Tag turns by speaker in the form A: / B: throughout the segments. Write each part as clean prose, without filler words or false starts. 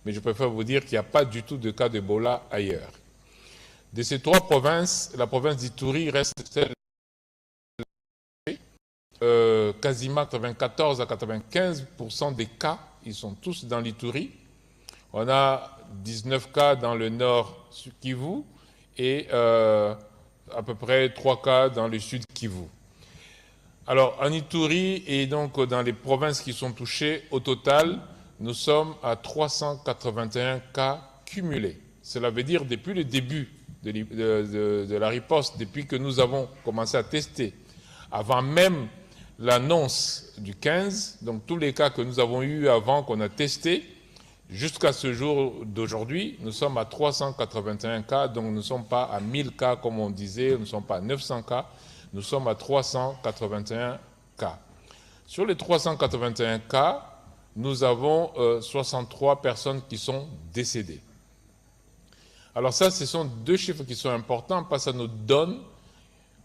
A: mais je préfère vous dire qu'il n'y a pas du tout de cas d'Ebola ailleurs. De ces 3 provinces, la province d'Ituri reste celle quasiment 94 à 95% des cas, ils sont tous dans l'Ituri. On a 19 cas dans le nord Kivu et à peu près 3 cas dans le sud Kivu. Alors en Ituri et donc dans les provinces qui sont touchées, au total, nous sommes à 381 cas cumulés. Cela veut dire depuis le début de la riposte, depuis que nous avons commencé à tester, avant même l'annonce du 15, donc tous les cas que nous avons eus avant qu'on a testé, jusqu'à ce jour d'aujourd'hui, nous sommes à 381 cas, donc nous ne sommes pas à 1000 cas comme on disait, nous ne sommes pas à 900 cas, nous sommes à 381 cas. Sur les 381 cas, nous avons 63 personnes qui sont décédées. Alors ça, ce sont 2 chiffres qui sont importants parce que ça nous donne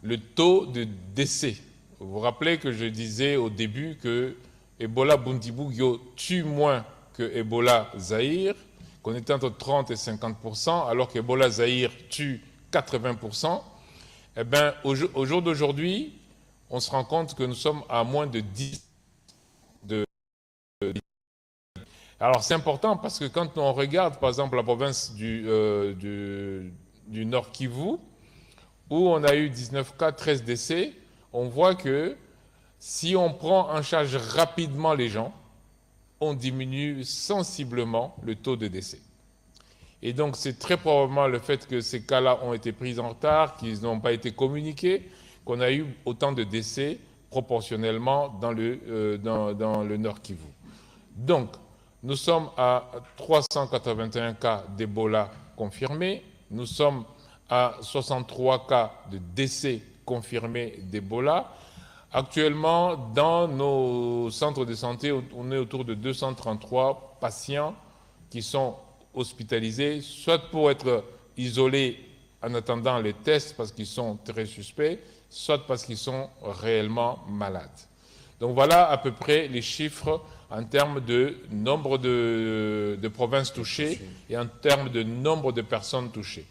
A: le taux de décès. Vous vous rappelez que je disais au début que Ebola Bundibugyo tue moins que Ebola Zaïre, qu'on était entre 30 et 50%, alors qu'Ebola Zaïre tue 80%. Eh bien, au jour d'aujourd'hui, on se rend compte que nous sommes à moins de 10. Alors c'est important parce que quand on regarde par exemple la province du Nord Kivu, où on a eu 19 cas, 13 décès, on voit que si on prend en charge rapidement les gens, on diminue sensiblement le taux de décès. Et donc c'est très probablement le fait que ces cas-là ont été pris en retard, qu'ils n'ont pas été communiqués, qu'on a eu autant de décès proportionnellement dans le Nord Kivu. Donc, nous sommes à 381 cas d'Ebola confirmés, nous sommes à 63 cas de décès confirmés d'Ebola. Actuellement, dans nos centres de santé, on est autour de 233 patients qui sont hospitalisés, soit pour être isolés en attendant les tests parce qu'ils sont très suspects, soit parce qu'ils sont réellement malades. Donc voilà à peu près les chiffres en termes de nombre de provinces touchées et en termes de nombre de personnes touchées.